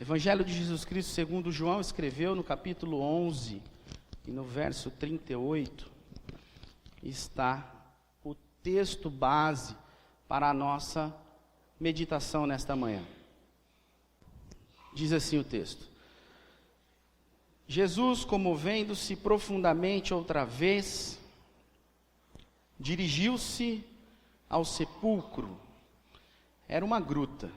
Evangelho de Jesus Cristo segundo João escreveu no capítulo 11 e no verso 38 está o texto base para a nossa meditação nesta manhã. Diz assim o texto: Jesus, comovendo-se profundamente outra vez, dirigiu-se ao sepulcro. Era uma gruta,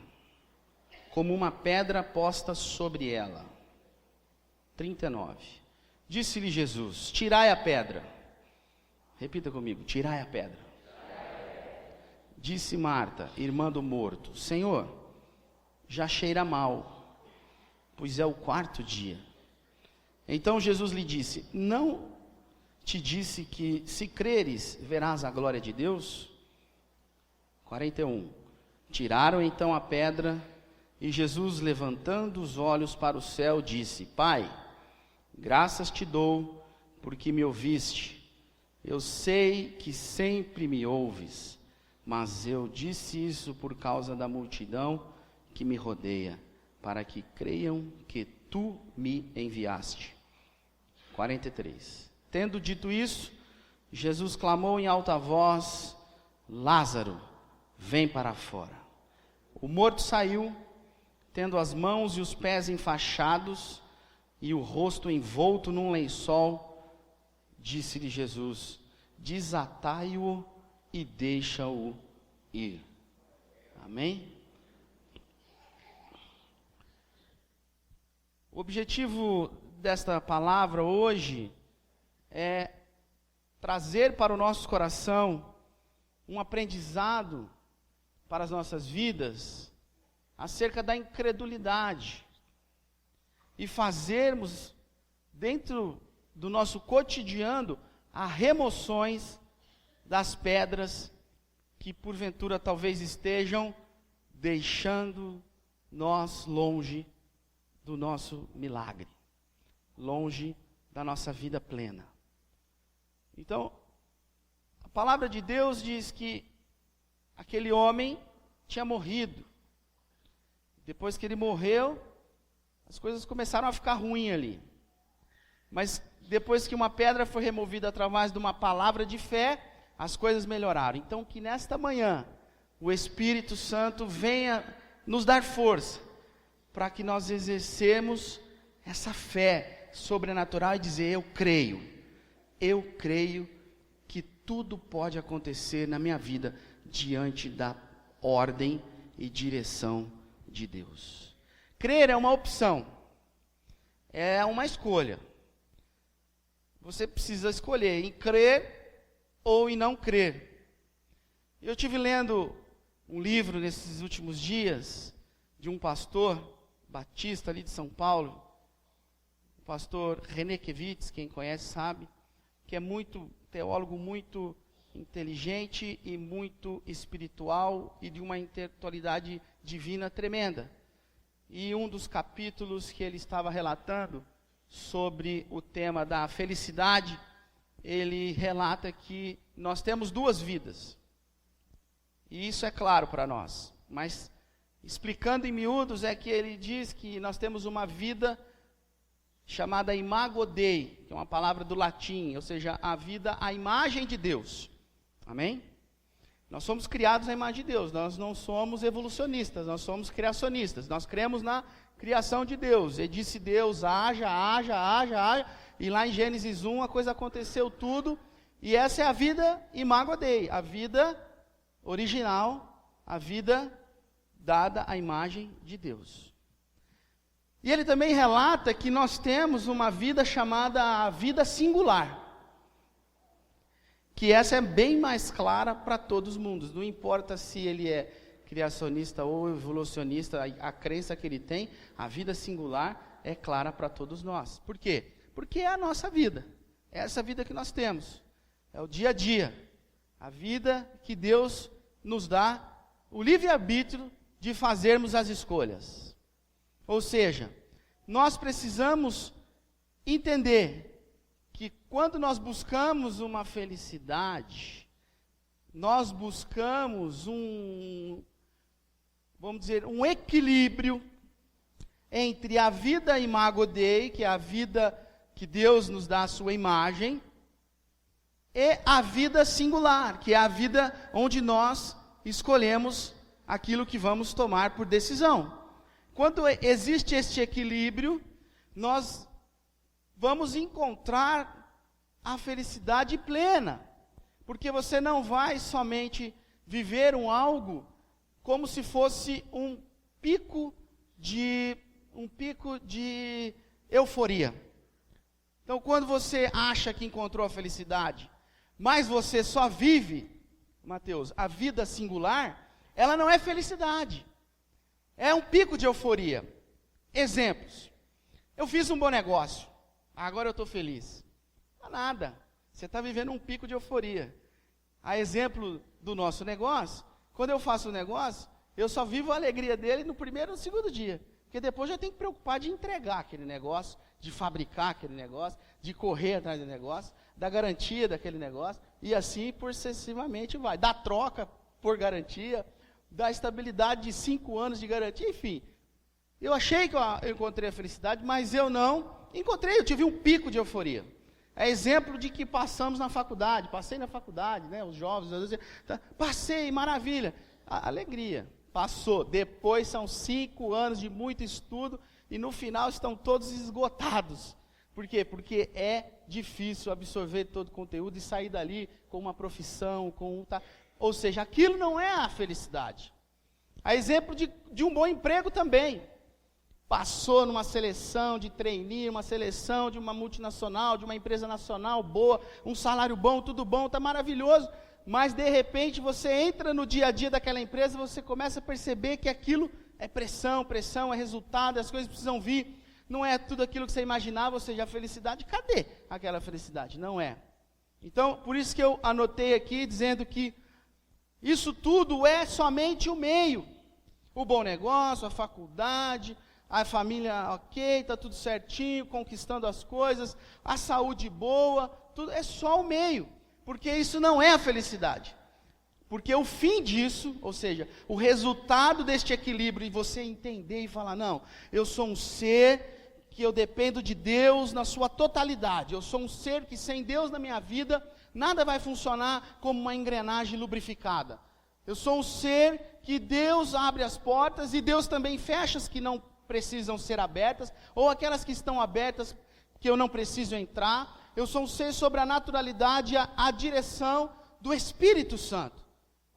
como uma pedra posta sobre ela. 39. Disse-lhe Jesus: tirai a pedra. Repita comigo: tirai a pedra. Disse Marta, irmã do morto: Senhor, já cheira mal, pois é o 4º dia. Então Jesus lhe disse: não te disse que, se creres, verás a glória de Deus? 41. Tiraram então a pedra, e Jesus, levantando os olhos para o céu, disse: Pai, graças te dou, porque me ouviste. Eu sei que sempre me ouves, mas eu disse isso por causa da multidão que me rodeia, para que creiam que tu me enviaste. 43. Tendo dito isso, Jesus clamou em alta voz: Lázaro, vem para fora. O morto saiu, tendo as mãos e os pés enfaixados e o rosto envolto num lençol. Disse-lhe Jesus: desatai-o e deixa-o ir. Amém? O objetivo desta palavra hoje é trazer para o nosso coração um aprendizado para as nossas vidas acerca da incredulidade e fazermos dentro do nosso cotidiano as remoções das pedras que porventura talvez estejam deixando nós longe do nosso milagre, longe da nossa vida plena. Então, a palavra de Deus diz que aquele homem tinha morrido. Depois que ele morreu, as coisas começaram a ficar ruins ali. Mas depois que uma pedra foi removida através de uma palavra de fé, as coisas melhoraram. Então, que nesta manhã o Espírito Santo venha nos dar força para que nós exercemos essa fé sobrenatural e dizer: eu creio que tudo pode acontecer na minha vida diante da ordem e direção de Deus. Crer é uma opção, é uma escolha. Você precisa escolher em crer ou em não crer. Eu estive lendo um livro nesses últimos dias de um pastor batista ali de São Paulo, o pastor René Kevitz, quem conhece sabe, que é teólogo muito inteligente e muito espiritual e de uma intelectualidade divina tremenda. E um dos capítulos que ele estava relatando sobre o tema da felicidade, ele relata que nós temos 2 vidas. E isso é claro para nós, mas explicando em miúdos é que ele diz que nós temos uma vida chamada imago Dei, que é uma palavra do latim, ou seja, a vida à imagem de Deus. Amém? Nós somos criados à imagem de Deus, nós não somos evolucionistas, nós somos criacionistas, nós cremos na criação de Deus. E disse Deus: haja, e lá em Gênesis 1 a coisa aconteceu tudo, e essa é a vida imago Dei, a vida original, a vida dada à imagem de Deus. E ele também relata que nós temos uma vida chamada a vida singular, que essa é bem mais clara para todos os mundos, não importa se ele é criacionista ou evolucionista, a crença que ele tem, a vida singular é clara para todos nós. Por quê? Porque é a nossa vida, é essa vida que nós temos, é o dia a dia, a vida que Deus nos dá, o livre-arbítrio de fazermos as escolhas. Ou seja, nós precisamos entender que quando nós buscamos uma felicidade, nós buscamos um equilíbrio entre a vida imago Dei, que é a vida que Deus nos dá a sua imagem, e a vida singular, que é a vida onde nós escolhemos aquilo que vamos tomar por decisão. Quando existe este equilíbrio, nós vamos encontrar a felicidade plena, porque você não vai somente viver algo como se fosse um pico de euforia. Então, quando você acha que encontrou a felicidade, mas você só vive, Mateus, a vida singular, ela não é felicidade. É um pico de euforia. Exemplos. Eu fiz um bom negócio. Agora eu estou feliz. Não é nada. Você está vivendo um pico de euforia. A exemplo do nosso negócio, quando eu faço um negócio, eu só vivo a alegria dele no primeiro e no segundo dia. Porque depois eu tenho que preocupar de entregar aquele negócio, de fabricar aquele negócio, de correr atrás do negócio, da garantia daquele negócio, e assim sucessivamente vai. Da troca por garantia, da estabilidade de 5 anos de garantia, enfim. Eu achei que eu encontrei a felicidade, mas eu não encontrei, eu tive um pico de euforia. É exemplo de que passamos na faculdade, passei na faculdade, né, os jovens, passei, maravilha, a alegria, passou. Depois são 5 anos de muito estudo, e no final estão todos esgotados. Por quê? Porque é difícil absorver todo o conteúdo e sair dali com uma profissão, ou seja, aquilo não é a felicidade. A exemplo de um bom emprego também. Passou numa seleção de trainee, uma seleção de uma multinacional, de uma empresa nacional boa, um salário bom, tudo bom, está maravilhoso, mas de repente você entra no dia a dia daquela empresa, você começa a perceber que aquilo é pressão, é resultado, as coisas precisam vir, não é tudo aquilo que você imaginava, ou seja, a felicidade, cadê aquela felicidade? Não é. Então, por isso que eu anotei aqui, dizendo que isso tudo é somente o meio. O bom negócio, a faculdade, a família ok, está tudo certinho, conquistando as coisas, a saúde boa, tudo é só o meio, porque isso não é a felicidade. Porque o fim disso, ou seja, o resultado deste equilíbrio, e você entender e falar, não, eu sou um ser que eu dependo de Deus na sua totalidade, eu sou um ser que sem Deus na minha vida, nada vai funcionar como uma engrenagem lubrificada. Eu sou um ser que Deus abre as portas e Deus também fecha as que não precisam ser abertas, ou aquelas que estão abertas que eu não preciso entrar. Eu sou um ser sobre a naturalidade, a direção do Espírito Santo.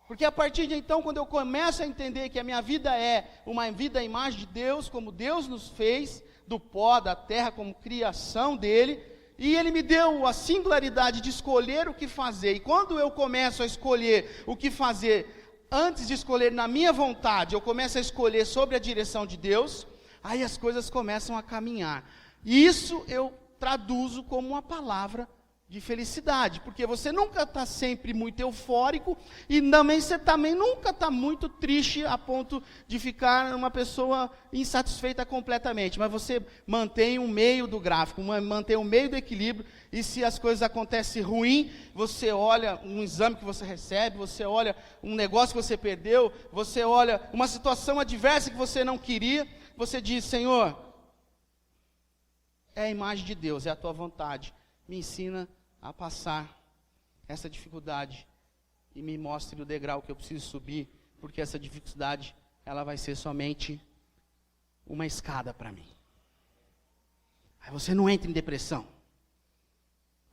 Porque a partir de então, quando eu começo a entender que a minha vida é uma vida à imagem de Deus, como Deus nos fez, do pó, da terra, como criação dele, e ele me deu a singularidade de escolher o que fazer, e quando eu começo a escolher o que fazer, antes de escolher na minha vontade, eu começo a escolher sobre a direção de Deus, aí as coisas começam a caminhar. E isso eu traduzo como uma palavra de felicidade, porque você nunca está sempre muito eufórico, e também você também nunca está muito triste a ponto de ficar uma pessoa insatisfeita completamente, mas você mantém um meio do gráfico, mantém um meio do equilíbrio, e se as coisas acontecem ruim, você olha um exame que você recebe, você olha um negócio que você perdeu, você olha uma situação adversa que você não queria, você diz, Senhor, é a imagem de Deus, é a tua vontade, me ensina a passar essa dificuldade e me mostre o degrau que eu preciso subir, porque essa dificuldade, ela vai ser somente uma escada para mim. Aí você não entra em depressão.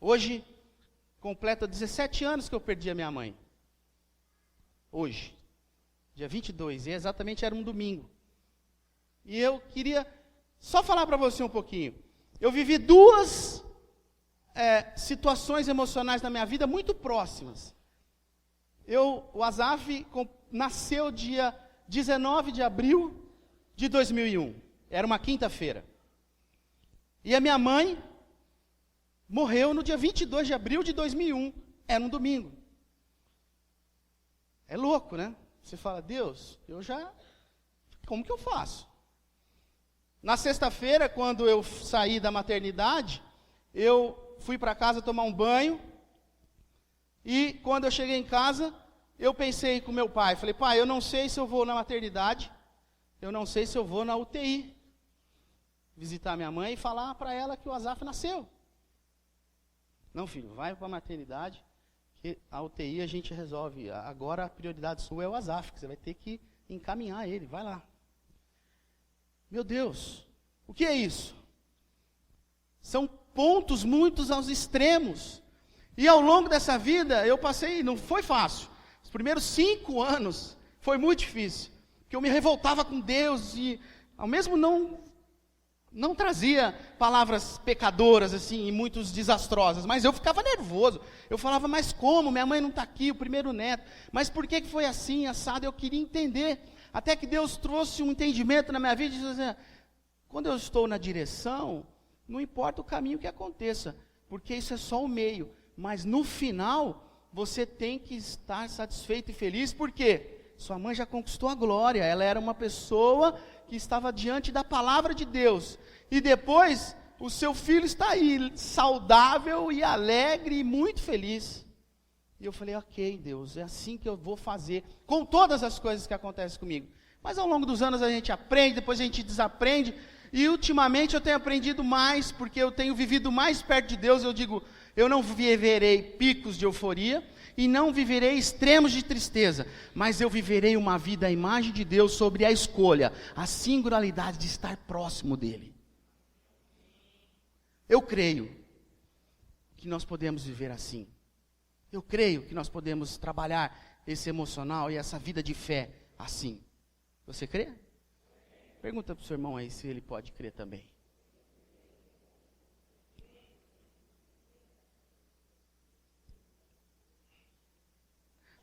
Hoje, completa 17 anos que eu perdi a minha mãe. Hoje, dia 22, e exatamente era um domingo. E eu queria só falar para você um pouquinho. Eu vivi duas situações emocionais na minha vida muito próximas. O Asaf nasceu dia 19 de abril de 2001. Era uma quinta-feira. E a minha mãe morreu no dia 22 de abril de 2001. Era um domingo. É louco, né? Você fala, Deus, como que eu faço? Na sexta-feira, quando eu saí da maternidade, eu fui para casa tomar um banho, e quando eu cheguei em casa, eu pensei com meu pai, falei, pai, eu não sei se eu vou na maternidade, eu não sei se eu vou na UTI. visitar minha mãe e falar para ela que o Azaf nasceu. Não, filho, vai para a maternidade, que a UTI a gente resolve. Agora a prioridade sua é o Azaf, que você vai ter que encaminhar ele, vai lá. Meu Deus, o que é isso? São pontos muitos aos extremos. E ao longo dessa vida, eu passei, não foi fácil. Os primeiros 5 anos foi muito difícil. Porque eu me revoltava com Deus e, ao mesmo não trazia palavras pecadoras, assim, e muito desastrosas, mas eu ficava nervoso. Eu falava, mas como? Minha mãe não está aqui, o primeiro neto. Mas por que foi assim, assado? Eu queria entender. Até que Deus trouxe um entendimento na minha vida e disse assim, quando eu estou na direção, não importa o caminho que aconteça, porque isso é só o meio. Mas no final, você tem que estar satisfeito e feliz, porque sua mãe já conquistou a glória, ela era uma pessoa que estava diante da palavra de Deus, e depois o seu filho está aí, saudável e alegre e muito feliz. E eu falei, ok, Deus, é assim que eu vou fazer, com todas as coisas que acontecem comigo. Mas ao longo dos anos a gente aprende, depois a gente desaprende, e ultimamente eu tenho aprendido mais, porque eu tenho vivido mais perto de Deus. Eu digo, eu não viverei picos de euforia, e não viverei extremos de tristeza, mas eu viverei uma vida à imagem de Deus sobre a escolha, a singularidade de estar próximo dEle. Eu creio que nós podemos viver assim. Eu creio que nós podemos trabalhar esse emocional e essa vida de fé assim. Você crê? Pergunta para o seu irmão aí se ele pode crer também.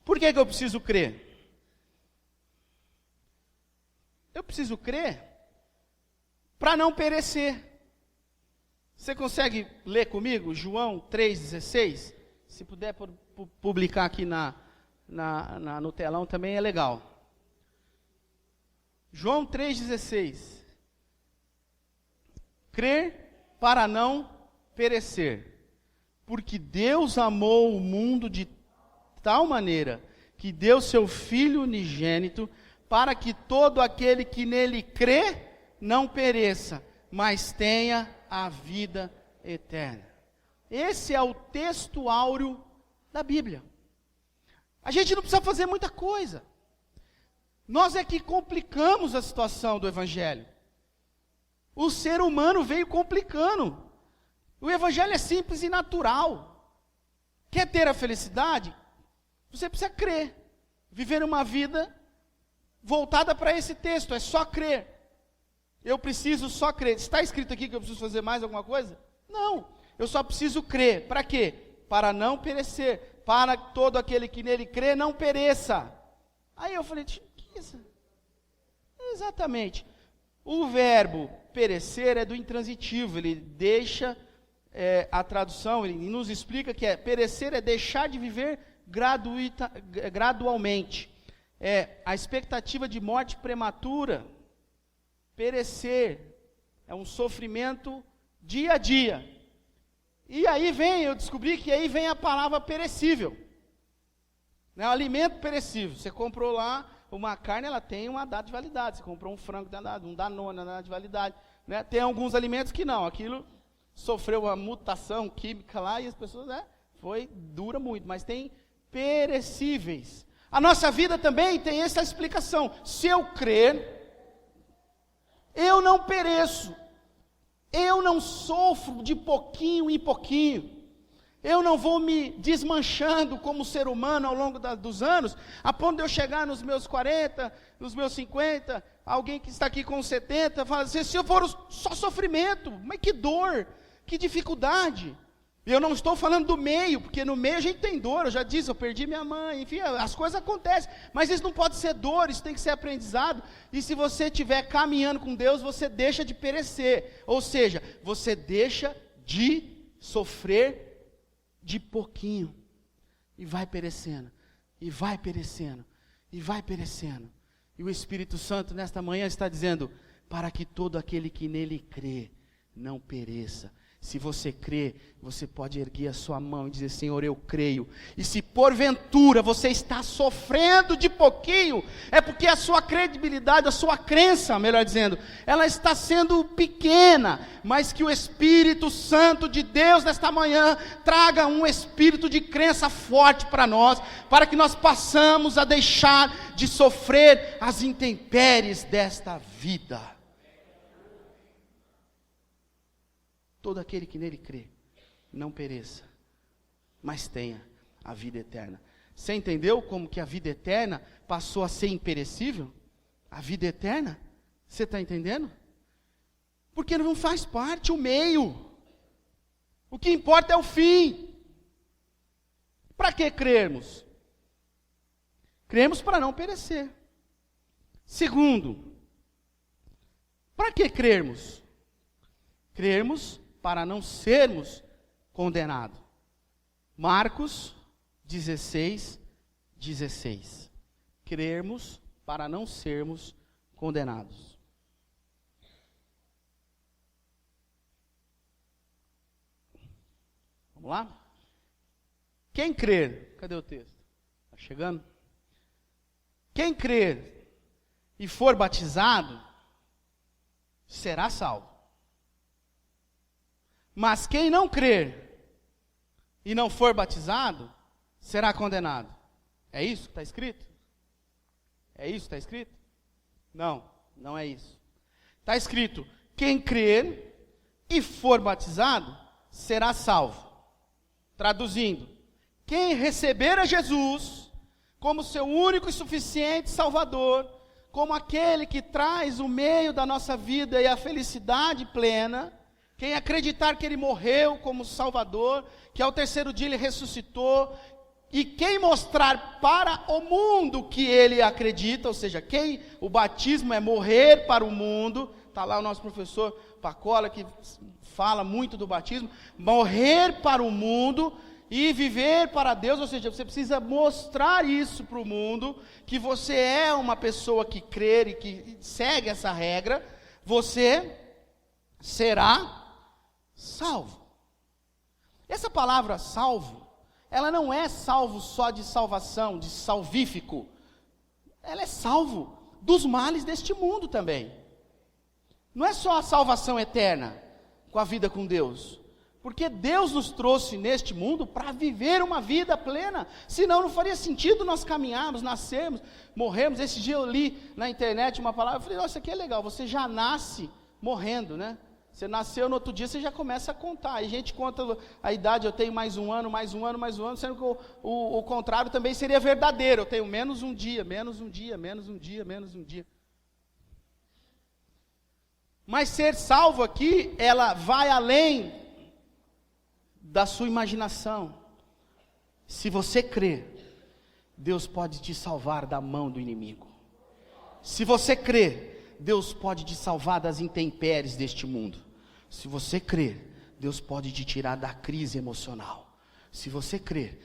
Por que eu preciso crer? Eu preciso crer para não perecer. Você consegue ler comigo João 3,16? Se puder publicar aqui no telão também é legal. João 3,16. Crer para não perecer, porque Deus amou o mundo de tal maneira que deu seu Filho unigênito, para que todo aquele que nele crê não pereça, mas tenha a vida eterna. Esse é o texto áureo da Bíblia. A gente não precisa fazer muita coisa. Nós é que complicamos a situação do Evangelho. O ser humano veio complicando. O Evangelho é simples e natural. Quer ter a felicidade? Você precisa crer, viver uma vida voltada para esse texto, é só crer. Eu preciso só crer. Está escrito aqui que eu preciso fazer mais alguma coisa? Não, eu só preciso crer. Para quê? Para não perecer, para que todo aquele que nele crê não pereça. Aí eu falei, que isso? Exatamente. O verbo perecer é do intransitivo, ele deixa, a tradução, ele nos explica que perecer é deixar de viver gradualmente, a expectativa de morte prematura. Perecer é um sofrimento dia a dia. E aí eu descobri que aí vem a palavra perecível, né? O alimento perecível. Você comprou lá uma carne, ela tem uma data de validade. Você comprou um frango, um Danone, uma data de validade, né? Tem alguns alimentos que não, aquilo sofreu uma mutação química lá e as pessoas, dura muito, mas tem perecíveis. A nossa vida também tem essa explicação. Se eu crer, eu não pereço, eu não sofro de pouquinho em pouquinho, eu não vou me desmanchando como ser humano ao longo dos anos, a ponto de eu chegar nos meus 40, nos meus 50, alguém que está aqui com 70, fala assim, se eu for só sofrimento, mas que dor, que dificuldade. Eu não estou falando do meio, porque no meio a gente tem dor, eu já disse, eu perdi minha mãe, enfim, as coisas acontecem, mas isso não pode ser dor, isso tem que ser aprendizado, e se você estiver caminhando com Deus, você deixa de perecer, ou seja, você deixa de sofrer de pouquinho, e vai perecendo, e vai perecendo, e vai perecendo, e o Espírito Santo nesta manhã está dizendo, para que todo aquele que nele crê, não pereça. Se você crê, você pode erguer a sua mão e dizer: Senhor, eu creio. E se porventura você está sofrendo de pouquinho, é porque a sua credibilidade, a sua crença, melhor dizendo, ela está sendo pequena, mas que o Espírito Santo de Deus nesta manhã traga um espírito de crença forte para nós, para que nós possamos a deixar de sofrer as intempéries desta vida. Todo aquele que nele crê, não pereça, mas tenha a vida eterna. Você entendeu como que a vida eterna passou a ser imperecível? A vida eterna? Você está entendendo? Porque não faz parte o meio. O que importa é o fim. Para que crermos? Cremos para não perecer. Segundo, para que crermos? Crermos para não sermos condenados. Marcos 16:16. Crermos para não sermos condenados. Vamos lá? Quem crer, cadê o texto? Está chegando? Quem crer e for batizado, será salvo. Mas quem não crer e não for batizado, será condenado. É isso que está escrito? É isso que está escrito? Não, não é isso. Está escrito: quem crer e for batizado, será salvo. Traduzindo, quem receber a Jesus como seu único e suficiente Salvador, como aquele que traz o meio da nossa vida e a felicidade plena, quem acreditar que Ele morreu como Salvador, que ao terceiro dia Ele ressuscitou, e quem mostrar para o mundo que Ele acredita, ou seja, o batismo é morrer para o mundo, está lá o nosso professor Pacola, que fala muito do batismo, morrer para o mundo e viver para Deus, ou seja, você precisa mostrar isso para o mundo, que você é uma pessoa que crê e que segue essa regra, você será salvo. Essa palavra salvo, ela não é salvo só de salvação, de salvífico. Ela é salvo dos males deste mundo também. Não é só a salvação eterna com a vida com Deus. Porque Deus nos trouxe neste mundo para viver uma vida plena. Senão não faria sentido nós caminharmos, nascermos, morrermos. Esse dia eu li na internet uma palavra, eu falei: nossa, isso aqui é legal, você já nasce morrendo, né? Você nasceu, no outro dia você já começa a contar. Aí a gente conta a idade, eu tenho mais um ano, mais um ano, mais um ano, sendo que o contrário também seria verdadeiro. Eu tenho menos um dia, menos um dia, menos um dia, menos um dia. Mas ser salvo aqui, ela vai além da sua imaginação. Se você crer, Deus pode te salvar da mão do inimigo. Se você crer, Deus pode te salvar das intempéries deste mundo. Se você crer, Deus pode te tirar da crise emocional. Se você crer,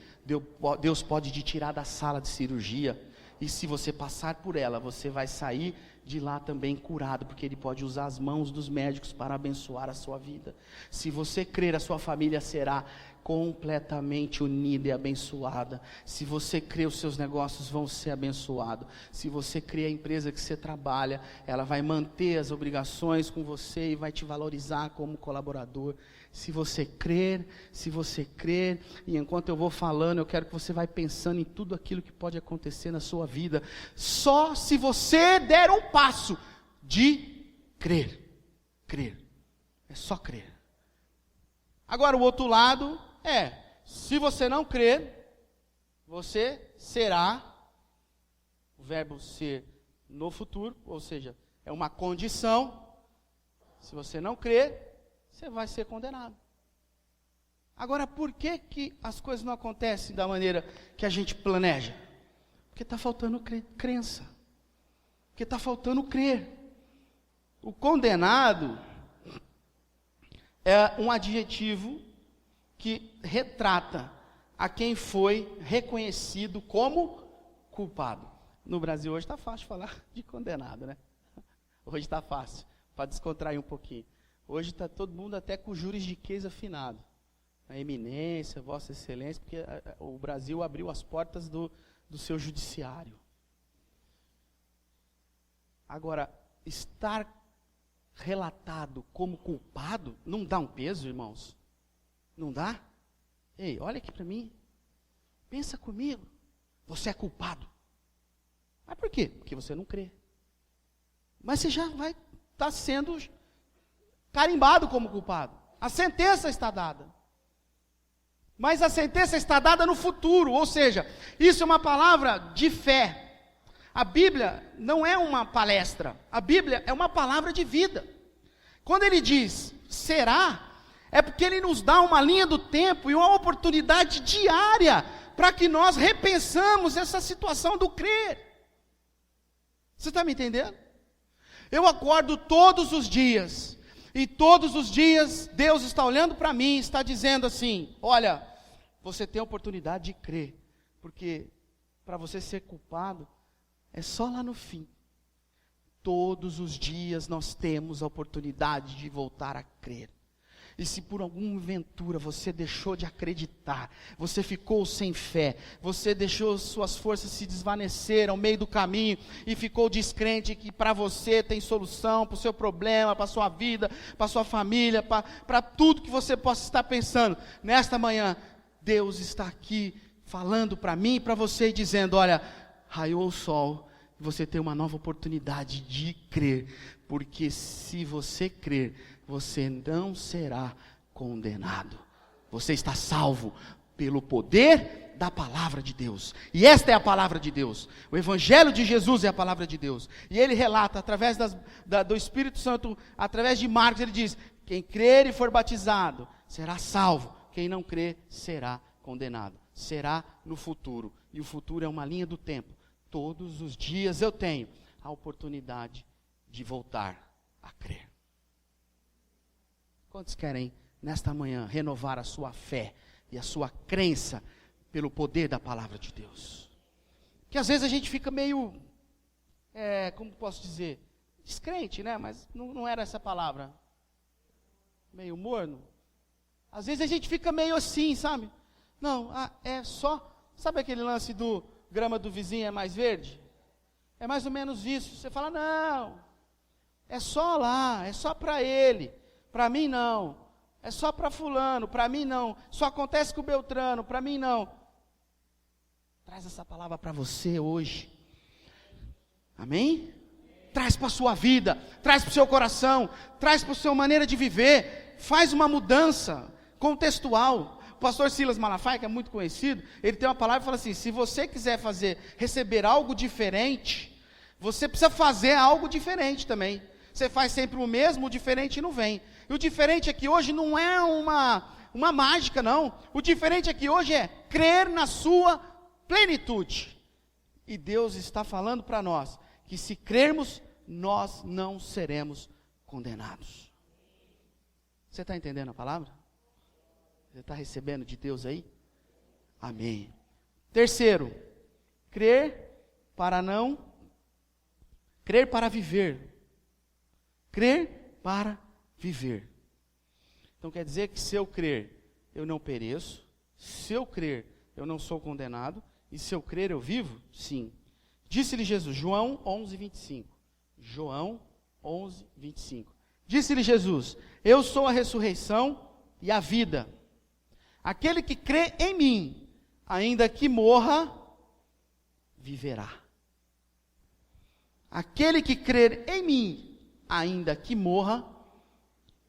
Deus pode te tirar da sala de cirurgia. E se você passar por ela, você vai sair de lá também curado, porque Ele pode usar as mãos dos médicos para abençoar a sua vida. Se você crer, a sua família será completamente unida e abençoada. Se você crer, os seus negócios vão ser abençoados. Se você crer, a empresa que você trabalha, ela vai manter as obrigações com você e vai te valorizar como colaborador. Se você crer, e enquanto eu vou falando, eu quero que você vá pensando em tudo aquilo que pode acontecer na sua vida, só se você der um passo de crer, é só crer. Agora o outro lado se você não crer, você será, o verbo ser no futuro, ou seja, é uma condição. Se você não crer, você vai ser condenado. Agora, por que as coisas não acontecem da maneira que a gente planeja? Porque está faltando crença. Porque está faltando crer. O condenado é um adjetivo que retrata a quem foi reconhecido como culpado. No Brasil hoje está fácil falar de condenado, né? Hoje está fácil, para descontrair um pouquinho. Hoje está todo mundo até com juridiquês afinado. A eminência, Vossa Excelência, porque o Brasil abriu as portas do seu judiciário. Agora, estar relatado como culpado não dá um peso, irmãos? Não dá? Ei, olha aqui para mim. Pensa comigo. Você é culpado. Mas por quê? Porque você não crê. Mas você já vai estar sendo carimbado como culpado. A sentença está dada. Mas a sentença está dada no futuro, ou seja, isso é uma palavra de fé. A Bíblia não é uma palestra, a Bíblia é uma palavra de vida. Quando ele diz será, é porque ele nos dá uma linha do tempo e uma oportunidade diária para que nós repensamos essa situação do crer. Você está me entendendo? Eu acordo todos os dias, e todos os dias Deus está olhando para mim, está dizendo assim: olha, você tem a oportunidade de crer, porque para você ser culpado, é só lá no fim. Todos os dias nós temos a oportunidade de voltar a crer. E se por alguma ventura você deixou de acreditar, você ficou sem fé, você deixou suas forças se desvanecer ao meio do caminho e ficou descrente que para você tem solução, para o seu problema, para a sua vida, para a sua família, para tudo que você possa estar pensando, nesta manhã, Deus está aqui falando para mim e para você, dizendo: olha, raiou o sol, você tem uma nova oportunidade de crer, porque se você crer, você não será condenado. Você está salvo pelo poder da palavra de Deus. E esta é a palavra de Deus. O Evangelho de Jesus é a palavra de Deus. E ele relata, através do Espírito Santo, através de Marcos, ele diz: quem crer e for batizado será salvo. Quem não crer será condenado. Será no futuro. E o futuro é uma linha do tempo. Todos os dias eu tenho a oportunidade de voltar a crer. Quantos querem, nesta manhã, renovar a sua fé e a sua crença pelo poder da palavra de Deus? Que às vezes a gente fica meio, como posso dizer, descrente, né? Mas não era essa palavra. Meio morno. Às vezes a gente fica meio assim, sabe? Não, é só, sabe aquele lance do grama do vizinho é mais verde? É mais ou menos isso. Você fala: não, é só lá, é só para ele. Para mim não, é só para fulano, para mim não, só acontece com o Beltrano, para mim não. Traz essa palavra para você hoje, amém? Traz para a sua vida, traz para o seu coração, traz para a sua maneira de viver, faz uma mudança contextual. O pastor Silas Malafaia, que é muito conhecido, ele tem uma palavra e fala assim: se você quiser receber algo diferente, você precisa fazer algo diferente também. Você faz sempre o mesmo, o diferente não vem. E o diferente aqui hoje não é uma mágica, não. O diferente aqui hoje é crer na sua plenitude. E Deus está falando para nós que se crermos, nós não seremos condenados. Você está entendendo a palavra? Você está recebendo de Deus aí? Amém. Terceiro, crer para viver. Crer para viver. Então quer dizer que se eu crer, eu não pereço. Se eu crer, eu não sou condenado. E se eu crer, eu vivo? Sim. Disse-lhe Jesus, João 11, 25. João 11, 25. Disse-lhe Jesus: eu sou a ressurreição e a vida. Aquele que crê em mim, ainda que morra, viverá. Aquele que crer em mim, ainda que morra,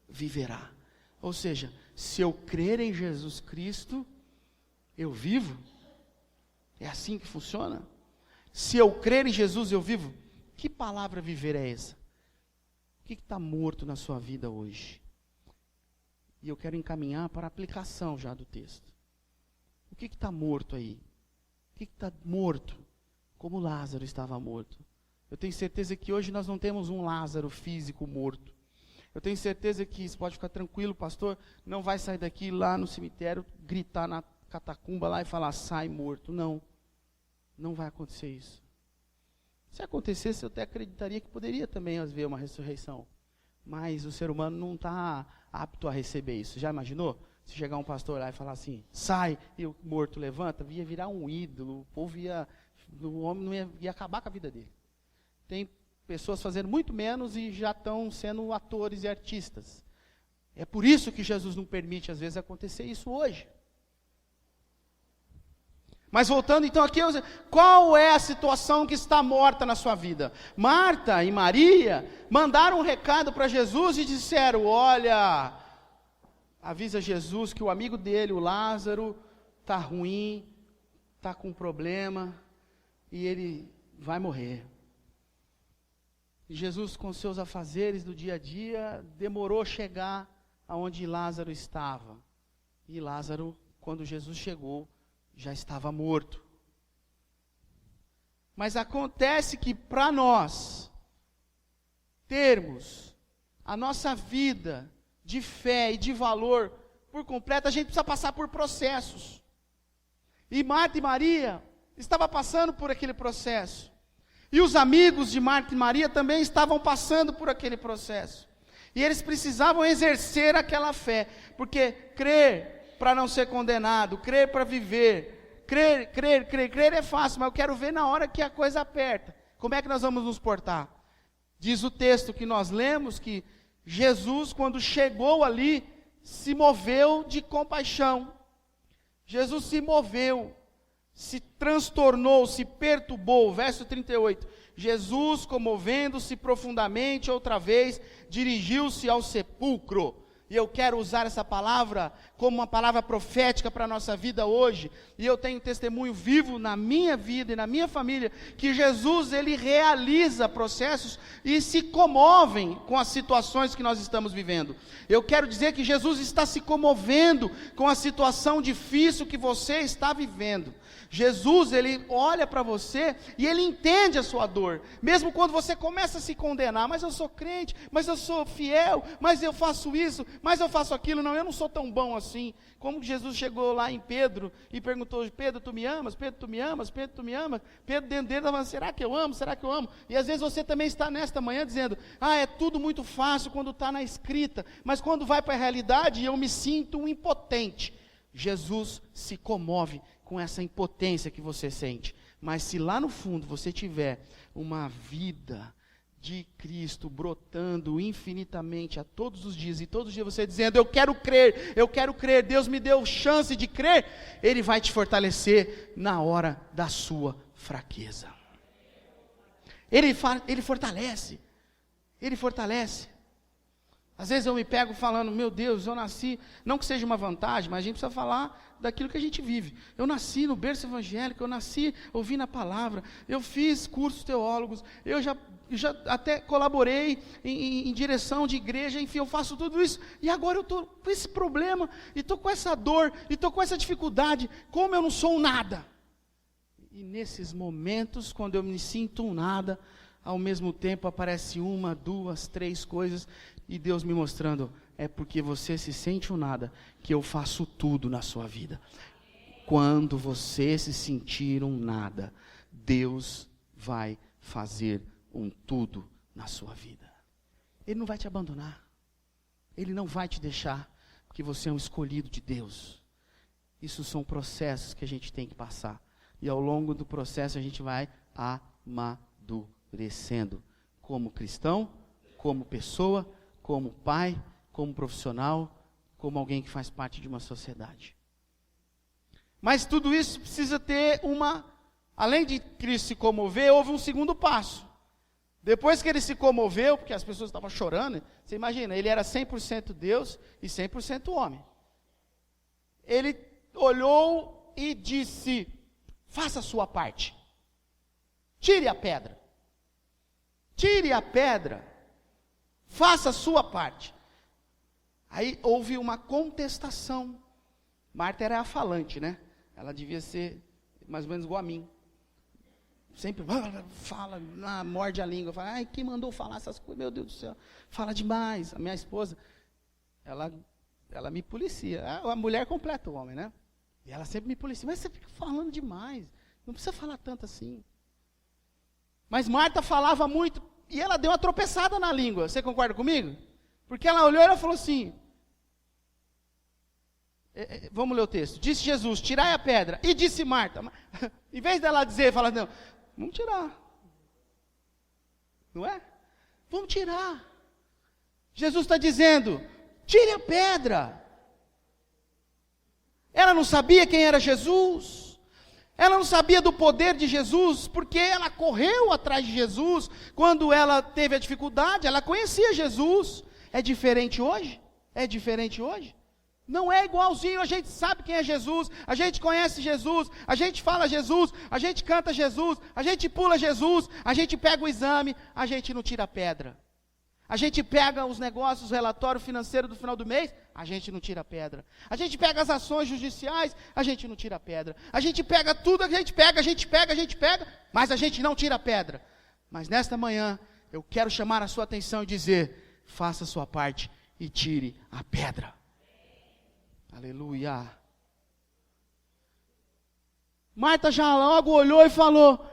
viverá. Ou seja, se eu crer em Jesus Cristo, eu vivo. É assim que funciona? Se eu crer em Jesus, eu vivo. Que palavra viver é essa? O que está morto na sua vida hoje? E eu quero encaminhar para a aplicação já do texto. O que está morto aí? O que está morto? Como Lázaro estava morto. Eu tenho certeza que hoje nós não temos um Lázaro físico morto. Eu tenho certeza que, você pode ficar tranquilo, pastor, não vai sair daqui lá no cemitério, gritar na catacumba lá e falar: sai morto. Não, não vai acontecer isso. Se acontecesse, eu até acreditaria que poderia também haver uma ressurreição. mas o ser humano não está apto a receber isso. Já imaginou? Se chegar um pastor lá e falar assim, sai, e o morto levanta, ia virar um ídolo, o povo o homem não ia acabar com a vida dele. Tem pessoas fazendo muito menos e já estão sendo atores e artistas. É por isso que Jesus não permite, às vezes, acontecer isso hoje. Mas voltando então aqui, qual é a situação que está morta na sua vida? Marta e Maria mandaram um recado para Jesus e disseram, olha, avisa Jesus que o amigo dele, o Lázaro, está ruim, está com problema e ele vai morrer. E Jesus, com seus afazeres do dia a dia, demorou a chegar aonde Lázaro estava. E Lázaro, quando Jesus chegou, já estava morto. Mas acontece que para nós termos a nossa vida de fé e de valor por completo, a gente precisa passar por processos. E Marta e Maria estavam passando por aquele processo. E os amigos de Marta e Maria também estavam passando por aquele processo. E eles precisavam exercer aquela fé, porque crer para não ser condenado, crer para viver, crer é fácil, mas eu quero ver na hora que a coisa aperta. Como é que nós vamos nos portar? Diz o texto que nós lemos que Jesus, quando chegou ali, se moveu de compaixão. Jesus se moveu, se transtornou, se perturbou. Verso 38. Jesus, comovendo-se profundamente outra vez, dirigiu-se ao sepulcro. E eu quero usar essa palavra como uma palavra profética para a nossa vida hoje. E eu tenho testemunho vivo na minha vida e na minha família, que Jesus, ele realiza processos e se comovem com as situações que nós estamos vivendo. Eu quero dizer que Jesus está se comovendo com a situação difícil que você está vivendo. Jesus, ele olha para você e ele entende a sua dor, mesmo quando você começa a se condenar, mas eu sou crente, mas eu sou fiel, mas eu faço isso, mas eu faço aquilo, não, eu não sou tão bom assim. Como Jesus chegou lá em Pedro e perguntou, Pedro, tu me amas? Pedro, tu me amas? Pedro, tu me amas? Pedro dentro dele estava, será que eu amo? Será que eu amo? E às vezes você também está nesta manhã dizendo, é tudo muito fácil quando está na escrita, mas quando vai para a realidade eu me sinto um impotente. Jesus se comove com essa impotência que você sente, mas se lá no fundo você tiver uma vida de Cristo brotando infinitamente a todos os dias, e todos os dias você dizendo, eu quero crer, Deus me deu chance de crer, Ele vai te fortalecer na hora da sua fraqueza. Ele fortalece. Às vezes eu me pego falando, meu Deus, eu nasci, não que seja uma vantagem, mas a gente precisa falar daquilo que a gente vive. Eu nasci no berço evangélico, eu nasci ouvindo a palavra, eu fiz cursos teólogos, eu já até colaborei em direção de igreja, enfim, eu faço tudo isso, e agora eu estou com esse problema, e estou com essa dor, e estou com essa dificuldade, como eu não sou um nada. E nesses momentos, quando eu me sinto um nada, ao mesmo tempo aparece 1, 2, 3 coisas, e Deus me mostrando, é porque você se sente um nada, que eu faço tudo na sua vida. Quando você se sentir um nada, Deus vai fazer um tudo na sua vida. Ele não vai te abandonar. Ele não vai te deixar, porque você é um escolhido de Deus. Isso são processos que a gente tem que passar. E ao longo do processo a gente vai amadurecendo. Como cristão, como pessoa, como pai, como profissional, como alguém que faz parte de uma sociedade. Mas tudo isso precisa ter além de Cristo se comover, houve um segundo passo. Depois que ele se comoveu, porque as pessoas estavam chorando, você imagina, ele era 100% Deus e 100% homem. Ele olhou e disse, faça a sua parte. Tire a pedra. Faça a sua parte. Aí houve uma contestação. Marta era a falante, né? Ela devia ser mais ou menos igual a mim. Sempre fala, morde a língua. Fala, quem mandou falar essas coisas? Meu Deus do céu, fala demais. A minha esposa, ela me policia. A mulher completa o homem, né? E ela sempre me policia. Mas você fica falando demais. Não precisa falar tanto assim. Mas Marta falava muito. E ela deu uma tropeçada na língua. Você concorda comigo? Porque ela olhou e ela falou assim, vamos ler o texto. Disse Jesus, tirai a pedra. E disse Marta, em vez dela dizer, fala, não, vamos tirar. Não é? Vamos tirar. Jesus está dizendo, tire a pedra. Ela não sabia quem era Jesus. Ela não sabia do poder de Jesus, porque ela correu atrás de Jesus. Quando ela teve a dificuldade, ela conhecia Jesus. É diferente hoje? É diferente hoje? Não é igualzinho, a gente sabe quem é Jesus, a gente conhece Jesus, a gente fala Jesus, a gente canta Jesus, a gente pula Jesus, a gente pega o exame, a gente não tira a pedra. A gente pega os negócios, o relatório financeiro do final do mês, a gente não tira a pedra. A gente pega as ações judiciais, a gente não tira a pedra. A gente pega tudo, a gente pega, mas a gente não tira a pedra. Mas nesta manhã, eu quero chamar a sua atenção e dizer, faça a sua parte e tire a pedra. Aleluia. Marta já logo olhou e falou,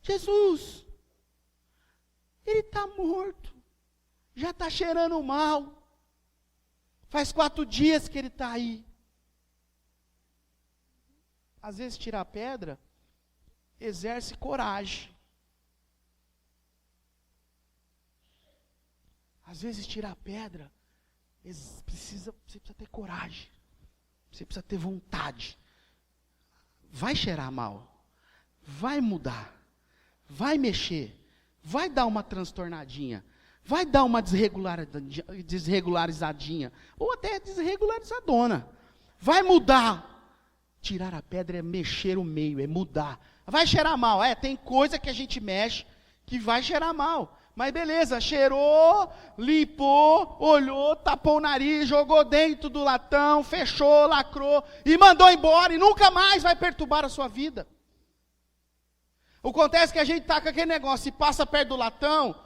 Jesus, ele está morto, já está cheirando mal, faz 4 dias que ele está aí. Às vezes tirar a pedra, exerce coragem. Às vezes tirar a pedra, você precisa ter coragem. Você precisa ter vontade. Vai cheirar mal. Vai mudar. Vai mexer. Vai dar uma transtornadinha. Vai dar uma desregularizadinha. Ou até desregularizadona. Vai mudar. Tirar a pedra é mexer o meio, é mudar. Vai cheirar mal. Tem coisa que a gente mexe que vai cheirar mal. Mas beleza, cheirou, limpou, olhou, tapou o nariz, jogou dentro do latão, fechou, lacrou e mandou embora e nunca mais vai perturbar a sua vida. O que acontece é que a gente está com aquele negócio, se passa perto do latão,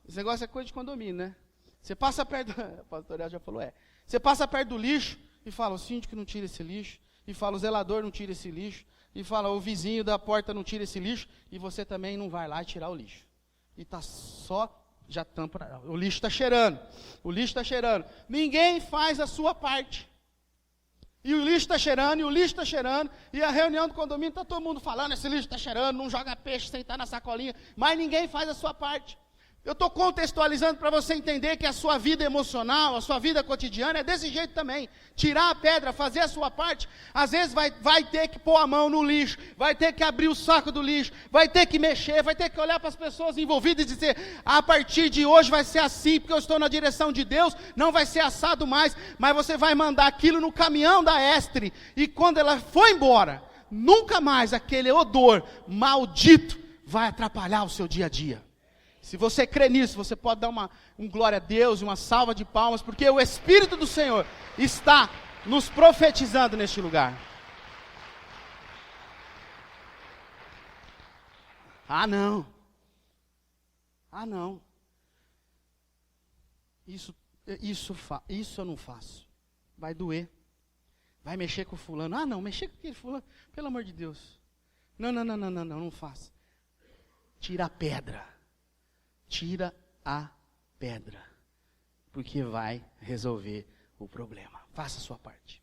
esse negócio é coisa de condomínio, né? Você passa perto, a pastoral já falou, você passa perto do lixo e fala, o síndico não tira esse lixo, e fala, o zelador não tira esse lixo, e fala, o vizinho da porta não tira esse lixo, e você também não vai lá tirar o lixo. E está só, já tampa, o lixo está cheirando, ninguém faz a sua parte, e o lixo está cheirando, e a reunião do condomínio está todo mundo falando, esse lixo está cheirando, não joga peixe sem estar na sacolinha, mas ninguém faz a sua parte. Eu estou contextualizando para você entender que a sua vida emocional, a sua vida cotidiana é desse jeito também. Tirar a pedra, fazer a sua parte, às vezes vai ter que pôr a mão no lixo, vai ter que abrir o saco do lixo, vai ter que mexer, vai ter que olhar para as pessoas envolvidas e dizer, a partir de hoje vai ser assim, porque eu estou na direção de Deus, não vai ser assado mais, mas você vai mandar aquilo no caminhão da Estre, e quando ela for embora, nunca mais aquele odor maldito vai atrapalhar o seu dia a dia. Se você crê nisso, você pode dar um glória a Deus, uma salva de palmas, porque o Espírito do Senhor está nos profetizando neste lugar. Não. Isso eu não faço. Vai doer. Vai mexer com o fulano. Não, mexer com aquele fulano. Pelo amor de Deus. Não faça. Tira a pedra. Tira a pedra, porque vai resolver o problema. Faça a sua parte.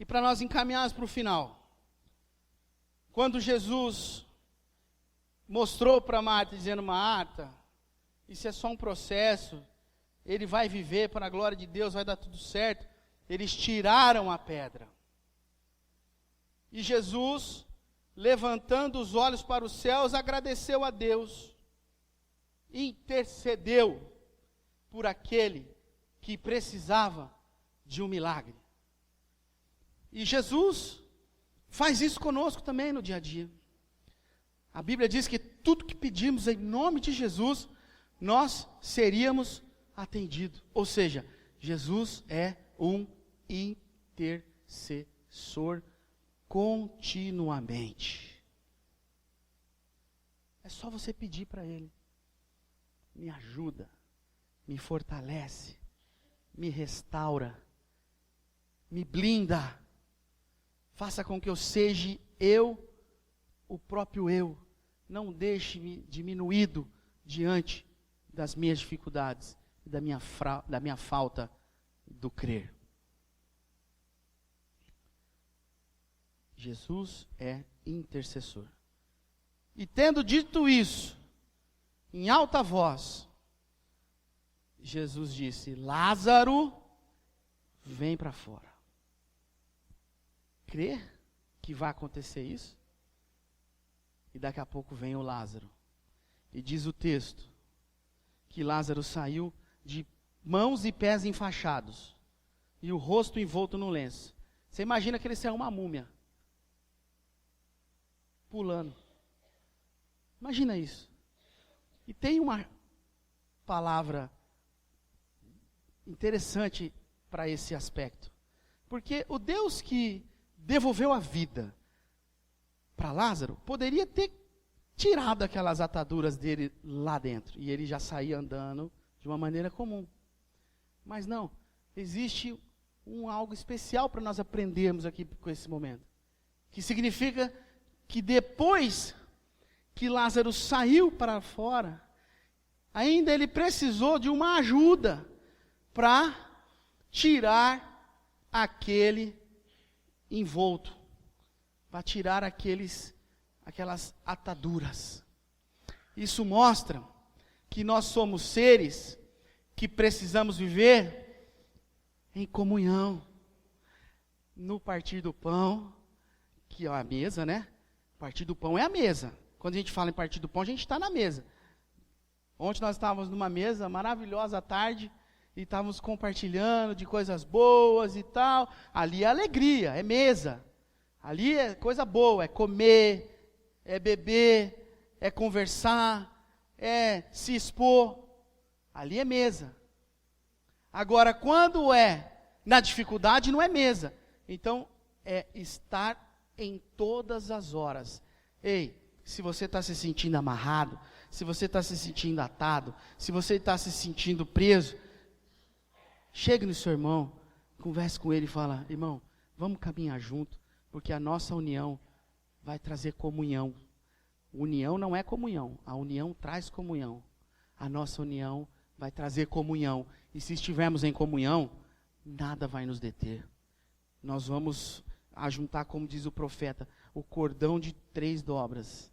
E para nós encaminharmos para o final, quando Jesus mostrou para Marta, dizendo, Marta, isso é só um processo, ele vai viver para a glória de Deus, vai dar tudo certo. Eles tiraram a pedra. E Jesus, levantando os olhos para os céus, agradeceu a Deus. Intercedeu por aquele que precisava de um milagre. E Jesus faz isso conosco também no dia a dia. A Bíblia diz que tudo que pedimos em nome de Jesus, nós seríamos atendidos. Ou seja, Jesus é um intercessor continuamente. É só você pedir para Ele. Me ajuda, me fortalece, me restaura, me blinda, faça com que eu seja o próprio eu, não deixe-me diminuído diante das minhas dificuldades, e da minha falta do crer. Jesus é intercessor. E tendo dito isso, em alta voz, Jesus disse: Lázaro, vem para fora. Crê que vai acontecer isso? E daqui a pouco vem o Lázaro. E diz o texto que Lázaro saiu de mãos e pés enfaixados e o rosto envolto no lenço. Você imagina que ele saiu uma múmia, pulando. Imagina isso. E tem uma palavra interessante para esse aspecto. Porque o Deus que devolveu a vida para Lázaro poderia ter tirado aquelas ataduras dele lá dentro. E ele já saía andando de uma maneira comum. Mas não, existe algo especial para nós aprendermos aqui com esse momento. Que significa que depois que Lázaro saiu para fora, ainda ele precisou de uma ajuda para tirar aquele envolto, para tirar aquelas ataduras. Isso mostra que nós somos seres que precisamos viver em comunhão. No partir do pão, que é a mesa, né? Partir do pão é a mesa. Quando a gente fala em partir do pão, a gente está na mesa. Ontem nós estávamos numa mesa maravilhosa à tarde, e estávamos compartilhando de coisas boas e tal. Ali é alegria, é mesa. Ali é coisa boa, é comer, é beber, é conversar, é se expor. Ali é mesa. Agora, quando é na dificuldade, não é mesa. Então, é estar em todas as horas. Ei, se você está se sentindo amarrado, se você está se sentindo atado, se você está se sentindo preso, chegue no seu irmão, converse com ele e fala: irmão, vamos caminhar junto, porque a nossa união vai trazer comunhão. União não é comunhão, a união traz comunhão. A nossa união vai trazer comunhão. E se estivermos em comunhão, nada vai nos deter. Nós vamos ajuntar, como diz o profeta, o cordão de 3 dobras.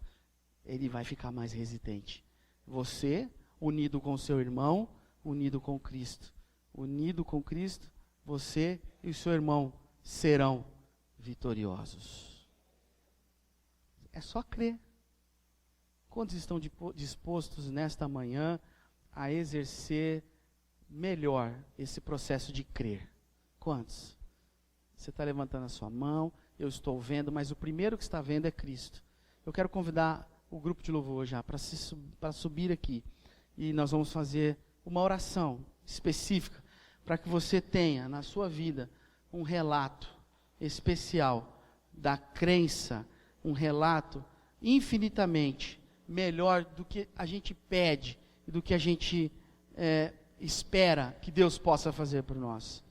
Ele vai ficar mais resistente. Você, unido com seu irmão, unido com Cristo. Unido com Cristo, você e o seu irmão serão vitoriosos. É só crer. Quantos estão dispostos nesta manhã a exercer melhor esse processo de crer? Quantos? Você está levantando a sua mão, eu estou vendo, mas o primeiro que está vendo é Cristo. Eu quero convidar o grupo de louvor já para subir aqui. E nós vamos fazer uma oração específica para que você tenha na sua vida um relato especial da crença, um relato infinitamente melhor do que a gente pede, do que a gente espera que Deus possa fazer por nós.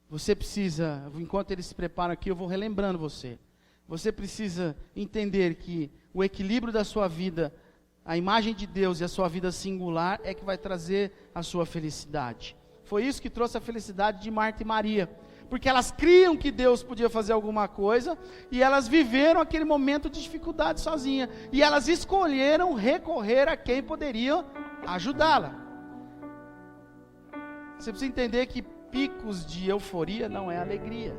Você precisa, enquanto eles se preparam aqui, eu vou relembrando você. Você precisa entender que o equilíbrio da sua vida, a imagem de Deus e a sua vida singular é que vai trazer a sua felicidade. Foi isso que trouxe a felicidade de Marta e Maria. Porque elas criam que Deus podia fazer alguma coisa e elas viveram aquele momento de dificuldade sozinha. E elas escolheram recorrer a quem poderia ajudá-la. Você precisa entender que picos de euforia não é alegria.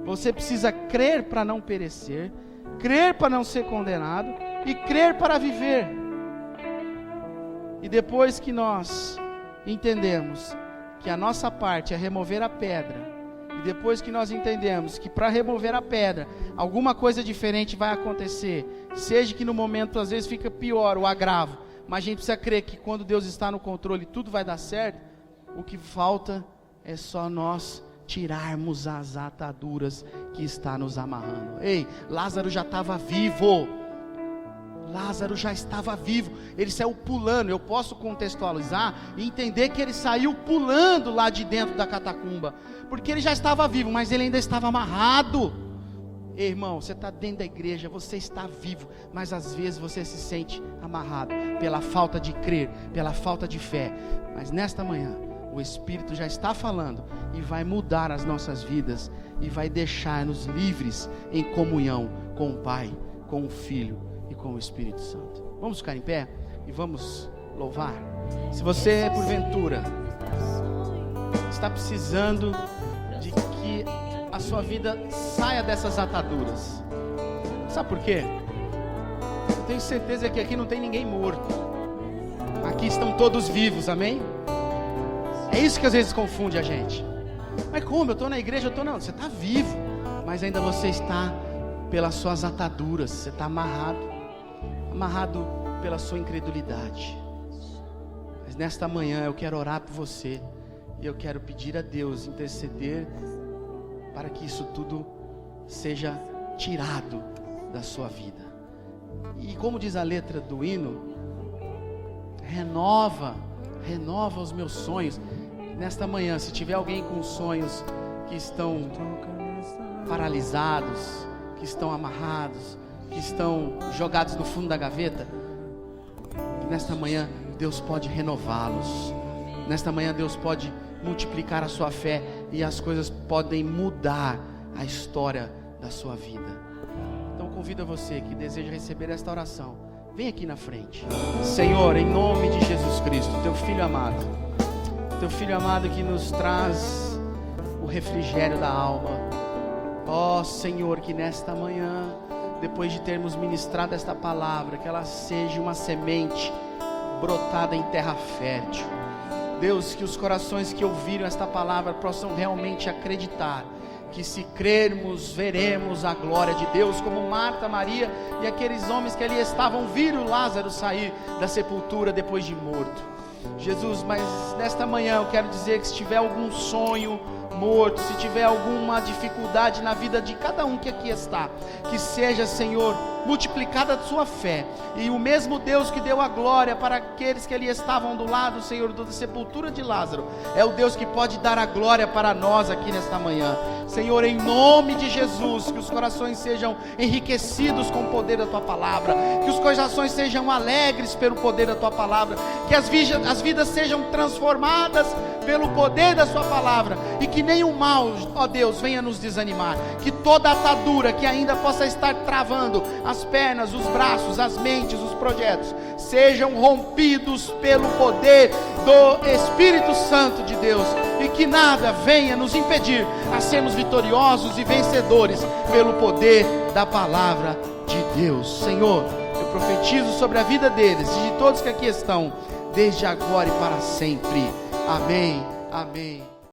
Você precisa crer para não perecer, crer para não ser condenado e crer para viver. E depois que nós entendemos que a nossa parte é remover a pedra, e depois que nós entendemos que para remover a pedra, alguma coisa diferente vai acontecer, seja que no momento às vezes fica pior o agravo, mas a gente precisa crer que quando Deus está no controle tudo vai dar certo. O que falta é só nós tirarmos as ataduras que está nos amarrando. Ei, Lázaro já estava vivo. Lázaro já estava vivo. Ele saiu pulando. Eu posso contextualizar e entender que ele saiu pulando lá de dentro da catacumba, porque ele já estava vivo, mas ele ainda estava amarrado. Ei, irmão, você está dentro da igreja, você está vivo, mas às vezes você se sente amarrado pela falta de crer, pela falta de fé. Mas nesta manhã, o Espírito já está falando e vai mudar as nossas vidas e vai deixar-nos livres em comunhão com o Pai, com o Filho e com o Espírito Santo. Vamos ficar em pé e vamos louvar. Se você, porventura, está precisando de que a sua vida saia dessas ataduras, sabe por quê? Eu tenho certeza que aqui não tem ninguém morto, aqui estão todos vivos, amém? É isso que às vezes confunde a gente. Mas como? Eu estou na igreja, não, você está vivo, mas ainda você está pelas suas ataduras, você está amarrado pela sua incredulidade. Mas nesta manhã eu quero orar por você, e eu quero pedir a Deus, interceder, para que isso tudo seja tirado da sua vida. E como diz a letra do hino, renova os meus sonhos. Nesta manhã, se tiver alguém com sonhos que estão paralisados, que estão amarrados, que estão jogados no fundo da gaveta, nesta manhã Deus pode renová-los. Nesta manhã Deus pode multiplicar a sua fé e as coisas podem mudar a história da sua vida. Então convido você que deseja receber esta oração, vem aqui na frente. Senhor, em nome de Jesus Cristo, teu Filho amado que nos traz o refrigério da alma. Ó Senhor, que nesta manhã, depois de termos ministrado esta palavra, que ela seja uma semente brotada em terra fértil. Deus, que os corações que ouviram esta palavra possam realmente acreditar que se crermos, veremos a glória de Deus, como Marta, Maria e aqueles homens que ali estavam, viram Lázaro sair da sepultura depois de morto. Jesus, mas nesta manhã eu quero dizer que se tiver algum sonho morto, se tiver alguma dificuldade na vida de cada um que aqui está, que seja, Senhor, multiplicada a sua fé, e o mesmo Deus que deu a glória para aqueles que ali estavam do lado, Senhor, da sepultura de Lázaro, é o Deus que pode dar a glória para nós aqui nesta manhã. Senhor, em nome de Jesus, que os corações sejam enriquecidos com o poder da Tua palavra, que os corações sejam alegres pelo poder da Tua palavra, que as vidas sejam transformadas pelo poder da Sua palavra, e que nenhum mal, ó Deus, venha nos desanimar, que toda atadura que ainda possa estar travando as pernas, os braços, as mentes, os projetos, sejam rompidos pelo poder do Espírito Santo de Deus, e que nada venha nos impedir a sermos vitoriosos e vencedores pelo poder da palavra de Deus. Senhor, eu profetizo sobre a vida deles e de todos que aqui estão, desde agora e para sempre. Amém, amém.